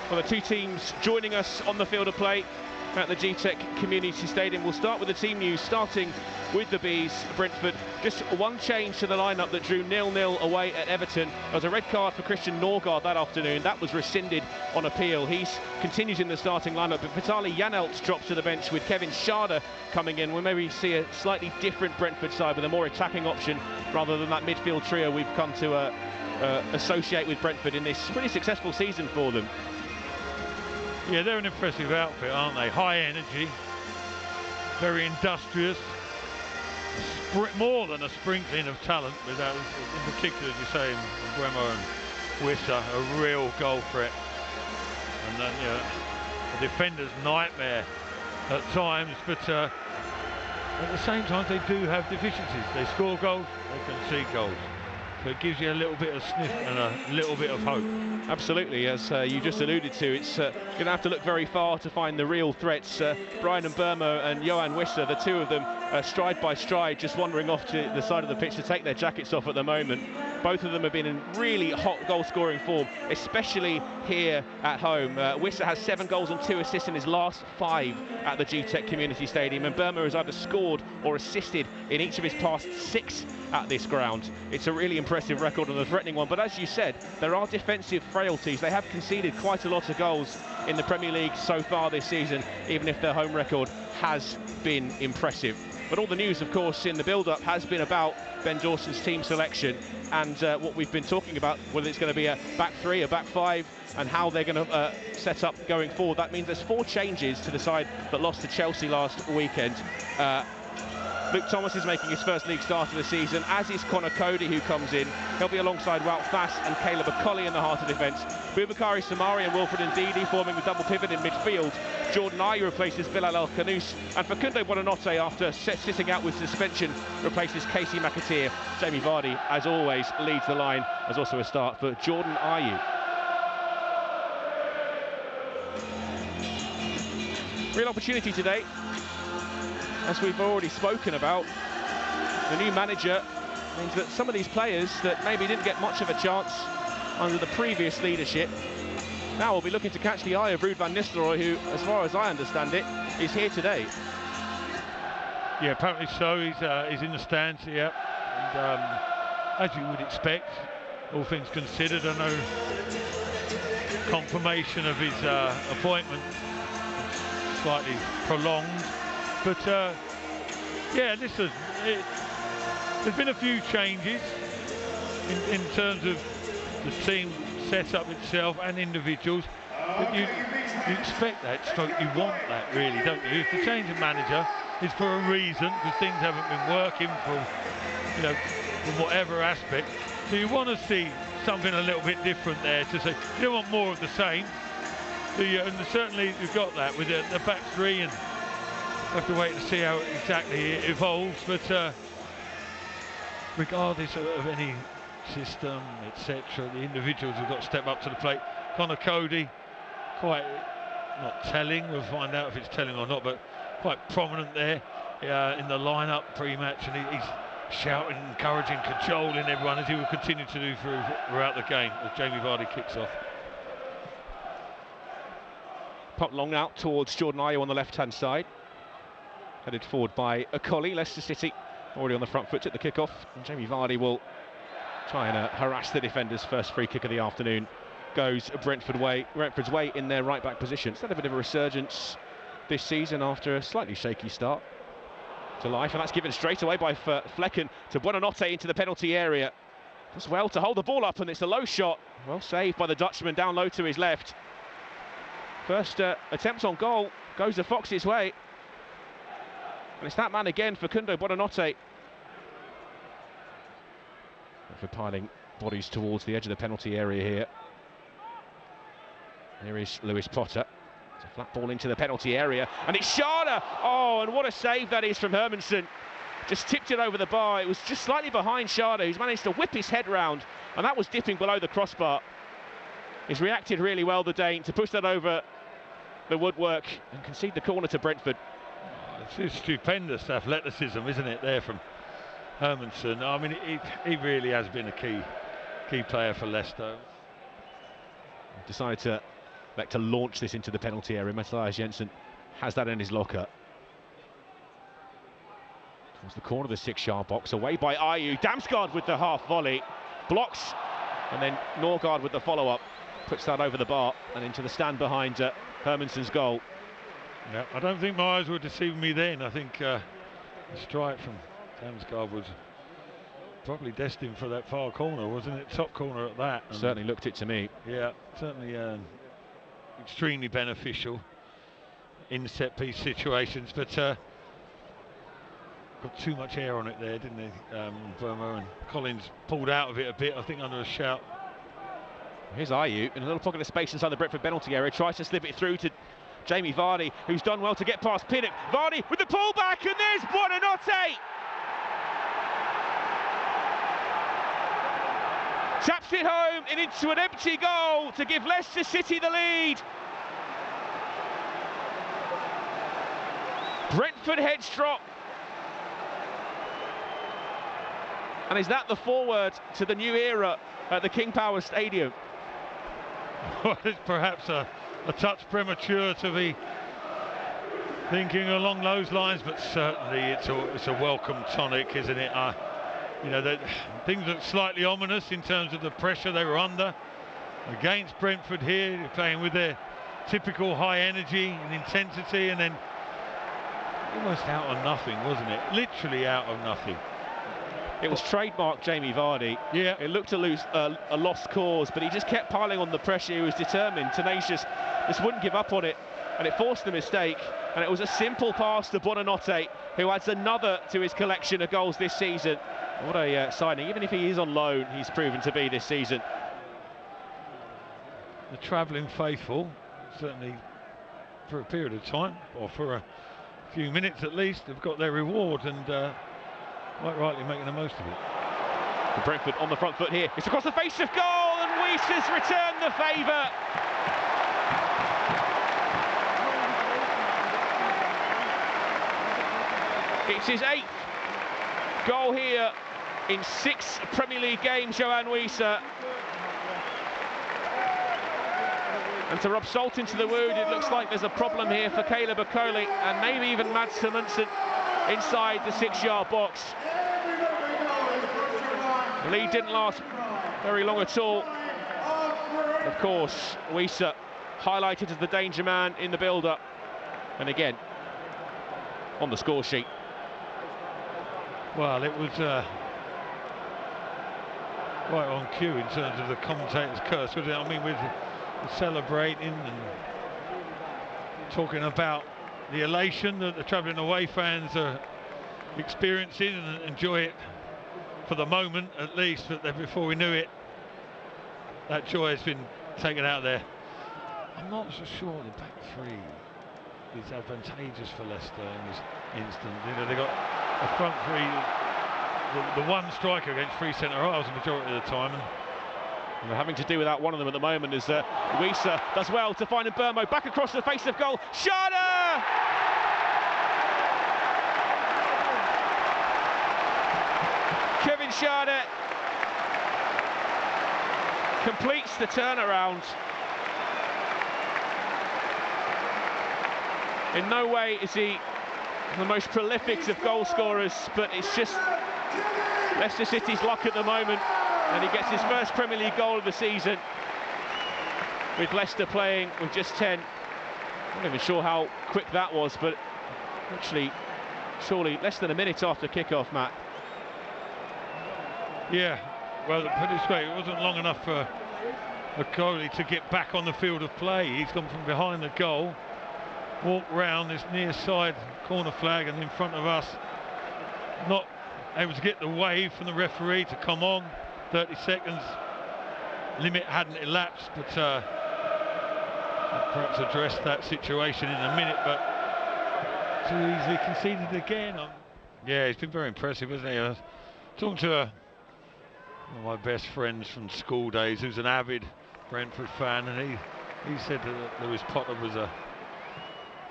Well, the two teams joining us on the field of play at the G-Tech Community Stadium. We'll start with the team news, starting with the Bees. Brentford, just one change to the lineup that drew 0-0 away at Everton. There was a red card for Christian Norgard that afternoon. That was rescinded on appeal. He continues in the starting lineup, but Vitaly Janelt drops to the bench with Kevin Schade coming in. We'll maybe see a slightly different Brentford side with a more attacking option rather than that midfield trio we've come to associate with Brentford in this pretty successful season for them. Yeah, they're an impressive outfit, aren't they? High energy, very industrious, more than a sprinkling of talent, without, in particular, as you say, Bremer and Wissa, a real goal threat. And then, you know, a defender's nightmare at times, but at the same time, they do have deficiencies. They score goals, they concede goals. So it gives you a little bit of sniff and a little bit of hope. Absolutely, as you just alluded to, it's going to have to look very far to find the real threats. Brian and Burma and Johan Wissa, the two of them, stride by stride, just wandering off to the side of the pitch to take their jackets off at the moment. Both of them have been in really hot goal-scoring form, especially here at home. Wissa has 7 goals and 2 assists in his last 5 at the G-Tech Community Stadium, and Burma has either scored or assisted in each of his past 6 at this ground. It's a really impressive record and a threatening one, but as you said, there are defensive frailties. They have conceded quite a lot of goals in the Premier League so far this season, even if their home record has been impressive. But all the news, of course, in the build-up has been about Ben Dawson's team selection and what we've been talking about, whether it's going to be a back 3, a back 5, and how they're going to set up going forward. That means there's 4 changes to the side that lost to Chelsea last weekend. Luke Thomas is making his first league start of the season, as is Connor Cody, who comes in. He'll be alongside Wout Fass and Caleb Akolli in the heart of defence. Boubakary Samari and Wilfred Ndidi forming the double pivot in midfield. Jordan Ayew replaces Bilal El Khanous, and Facundo Buonanotte, after sitting out with suspension, replaces Casey McAteer. Jamie Vardy, as always, leads the line, as also a start for Jordan Ayew. Real opportunity today, as we've already spoken about. The new manager means that some of these players that maybe didn't get much of a chance under the previous leadership now will be looking to catch the eye of Ruud van Nistelrooy, who, as far as I understand it, is here today. Yeah, apparently so. He's in the stands, yeah. And as you would expect, all things considered, I know confirmation of his appointment slightly prolonged. But yeah, listen, there's been a few changes in terms of the team set-up itself and individuals. But you expect that, you want that, really, don't you? If the change of manager is for a reason, because things haven't been working from, you know, from whatever aspect. So you want to see something a little bit different there, to say you don't want more of the same. And certainly you've got that with the back 3, and we'll have to wait to see how exactly it evolves, but regardless of any system, etc., the individuals have got to step up to the plate. Connor Cody, quite not telling, we'll find out if it's telling or not, but quite prominent there in the lineup pre-match, and he's shouting, encouraging, cajoling everyone, as he will continue to do throughout the game as Jamie Vardy kicks off. Pop long out towards Jordan Ayew on the left-hand side. Headed forward by Akolli. Leicester City already on the front foot at the kickoff. And Jamie Vardy will try and harass the defenders. First free kick of the afternoon goes Brentford's way in their right-back position. It's had a bit of a resurgence this season after a slightly shaky start to life. And that's given straight away by Flecken to Buonanotte into the penalty area. Does well to hold the ball up, and it's a low shot. Well saved by the Dutchman down low to his left. First attempt on goal goes the Fox's way. And it's that man again, Facundo Buonanotte. For piling bodies towards the edge of the penalty area here. Here is Lewis Potter. It's a flat ball into the penalty area, and it's Schade! Oh, and what a save that is from Hermansen. Just tipped it over the bar. It was just slightly behind Schade, who's managed to whip his head round, and that was dipping below the crossbar. He's reacted really well, the Dane, to push that over the woodwork and concede the corner to Brentford. It's stupendous athleticism, isn't it, there from Hermansen. I mean, he really has been a key player for Leicester. Decided to Like to launch this into the penalty area. Matthias Jensen has that in his locker. Towards the corner of the 6-yard box, away by Ayew. Damsgaard with the half volley, blocks, and then Norgard with the follow-up, puts that over the bar and into the stand behind Hermansson's goal. Yeah, I don't think my eyes were deceiving me then. I think the strike from Damsgaard was probably destined for that far corner, wasn't it? Top corner at that. And certainly looked it to me. Yeah, certainly extremely beneficial in set-piece situations, but got too much air on it there, didn't he? Burmo, and Collins pulled out of it a bit, I think, under a shout. Here's Ayew in a little pocket of space inside the Brentford penalty area, tries to slip it through to Jamie Vardy, who's done well to get past Pinnock. Vardy with the pullback, and there's Buonanotte! Taps it home and into an empty goal to give Leicester City the lead. Brentford heads drop. And is that the foreword to the new era at the King Power Stadium? Well, it's perhaps a touch premature to be thinking along those lines, but certainly it's a welcome tonic, isn't it? You know, things look slightly ominous in terms of the pressure they were under against Brentford here. They're playing with their typical high energy and intensity, and then almost out of nothing, wasn't it? Literally out of nothing. It was trademark Jamie Vardy. Yeah. It looked to lose a lost cause, but he just kept piling on the pressure. He was determined, tenacious, just wouldn't give up on it, and it forced the mistake. And it was a simple pass to Buonanotte, who adds another to his collection of goals this season. What a signing. Even if he is on loan, he's proven to be this season. The travelling faithful, certainly for a period of time, or for a few minutes at least, have got their reward, and quite rightly making the most of it. The Brentford on the front foot here. It's across the face of goal, and Weiss's returned the favour. It's his 8th goal here in 6 Premier League games, Yoane Wissa. And to rub salt into the wound, it looks like there's a problem here for Caleb Okoli and maybe even Mads Hermansson inside the 6-yard box. The lead didn't last very long at all. Of course, Wissa highlighted as the danger man in the build-up, and again on the score sheet. Well, it was right on cue in terms of the commentator's curse, wasn't it? I mean, with celebrating and talking about the elation that the travelling away fans are experiencing, and enjoy it for the moment at least, but then before we knew it, that joy has been taken out there. I'm not so sure the back three is advantageous for Leicester in this instant. You know, they got a front three, the one striker against 3 centre-halves the majority of the time, and we're having to do without one of them at the moment, as Wissa does well to find Burmo back across the face of goal. Schade! Kevin Schade completes the turnaround. In no way is he the most prolific of goal scorers, but it's just Leicester City's luck at the moment, and he gets his first Premier League goal of the season with Leicester playing with just 10. I'm not even sure how quick that was, but actually surely less than a minute after kick-off, Matt. Yeah, well, put it this way, it wasn't long enough for Okoli to get back on the field of play. He's gone from behind the goal, walked round this near side corner flag, and in front of us, not able to get the wave from the referee to come on. 30 seconds limit hadn't elapsed, but perhaps address that situation in a minute, but too easily conceded again. Yeah, he's been very impressive, hasn't he? I was talking to one of my best friends from school days, who's an avid Brentford fan, and he said that Lewis Potter was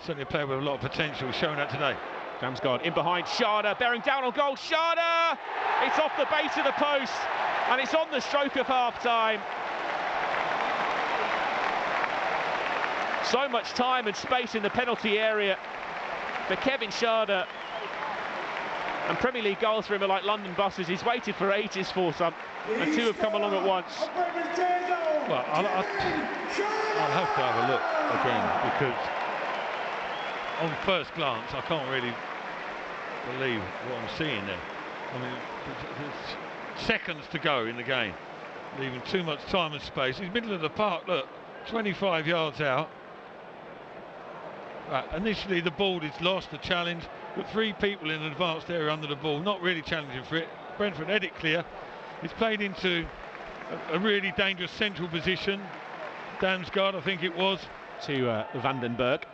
certainly a player with a lot of potential. He's showing that today. Damsgaard in behind, Schade bearing down on goal. Schade! It's off the base of the post, and it's on the stroke of half-time. So much time and space in the penalty area for Kevin Schade. And Premier League goals for him are like London buses. He's waited for ages for some, and two have come along at once. Well, I'll have to have a look again, because on first glance I can't really believe what I'm seeing there. I mean, there's seconds to go in the game, leaving too much time and space. He's middle of the park, look, 25 yards out. Right, initially the ball is lost, the challenge, with three people in an advanced area under the ball, not really challenging for it. Brentford head it clear. It's played into a really dangerous central position. Damsgaard, I think it was. To Vandenberg.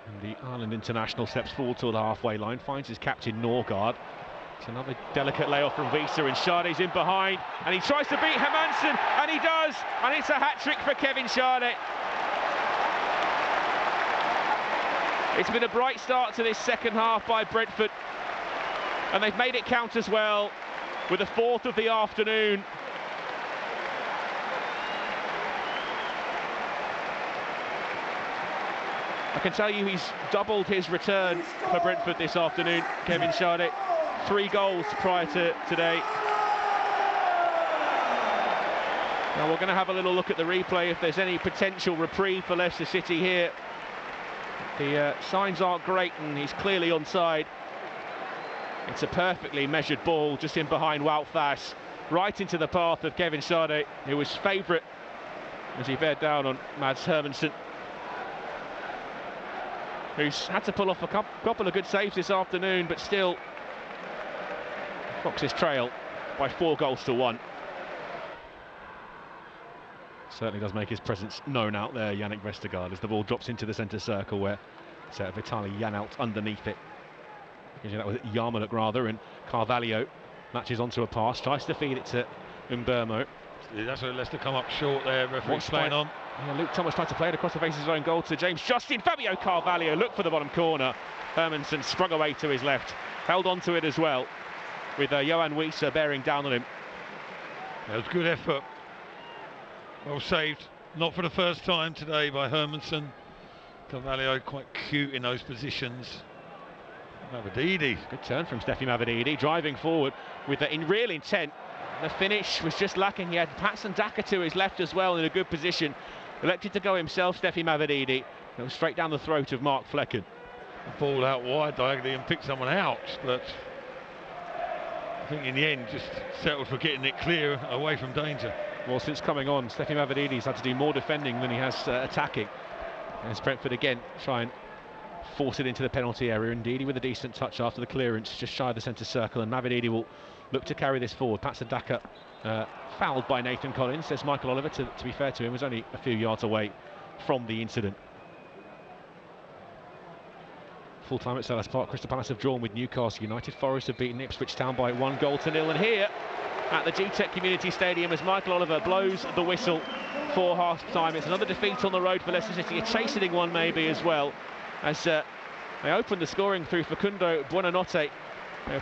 And the Ireland international steps forward to the halfway line, finds his captain Norgard. It's another delicate layoff from Wiese, and Schade's in behind, and he tries to beat Hermansen, and he does, and it's a hat-trick for Kevin Schade. It's been a bright start to this second half by Brentford, and they've made it count as well, with the fourth of the afternoon. I can tell you he's doubled his return for Brentford this afternoon, Kevin Schade. 3 goals prior to today. Now we're going to have a little look at the replay if there's any potential reprieve for Leicester City here. The signs aren't great, and he's clearly onside. It's a perfectly measured ball just in behind Wout Faes, right into the path of Kevin Schade, who was favourite as he bear down on Mads Hermansen, who's had to pull off a couple of good saves this afternoon, but still Foxes trail by 4 goals to 1. Certainly does make his presence known out there, Yannick Vestergaard, as the ball drops into the centre circle where it's Vitaly Janelt underneath it. That was Yarmulke rather, and Carvalho matches onto a pass, tries to feed it to Mbeumo. Yeah, that's where Leicester come up short there, referee's playing on. Yeah, Luke Thomas tried to play it across the face of his own goal to James Justin. Fabio Carvalho looked for the bottom corner. Hermansen sprung away to his left, held on to it as well, with Johan Wiese bearing down on him. That was good effort. Well saved, not for the first time today by Hermansen. Carvalho quite cute in those positions. Mavididi. Good turn from Steffi Mavididi, driving forward with the real intent. The finish was just lacking. He had Patson Daka to his left as well in a good position. Elected to go himself, Steffi Mavididi. It was straight down the throat of Mark Flecken. Ball out wide diagonally and picked someone out, but I think in the end just settled for getting it clear away from danger. Well, since coming on, Steffi Mavididi's had to do more defending than he has attacking. As Brentford again try and force it into the penalty area. Indeed, with a decent touch after the clearance, just shy of the centre circle, and Mavididi will look to carry this forward. Patson Daka fouled by Nathan Collins, says Michael Oliver. To be fair to him, was only a few yards away from the incident. Full time at Selhurst Park. Crystal Palace have drawn with Newcastle United. Forest have beaten Ipswich Town by 1 goal to 0. And here at the GTEC Community Stadium, as Michael Oliver blows the whistle for half time, it's another defeat on the road for Leicester City, a chastening one maybe as well, as they opened the scoring through Facundo Buonanotte.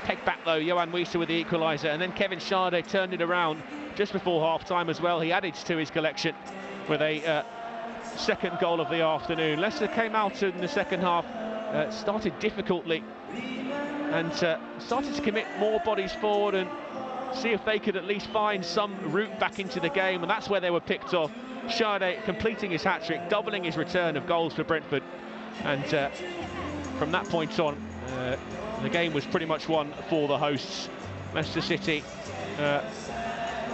Pegged back though, Johan Wiese with the equaliser, and then Kevin Schade turned it around just before half time as well. He added to his collection with a second goal of the afternoon. Leicester came out in the second half, started difficultly, and started to commit more bodies forward and see if they could at least find some route back into the game, and that's where they were picked off. Schade completing his hat-trick, doubling his return of goals for Brentford, and from that point on the game was pretty much won for the hosts. Leicester City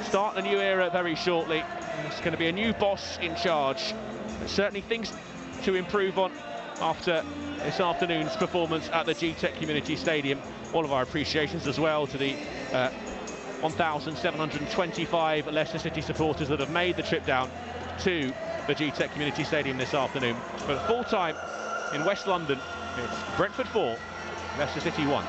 start a new era very shortly. It's going to be a new boss in charge, but certainly things to improve on after this afternoon's performance at the GTEC Community Stadium. All of our appreciations as well to the 1,725 Leicester City supporters that have made the trip down to the GTEC Community Stadium this afternoon. But full time in West London, it's Brentford 4, Leicester City 1.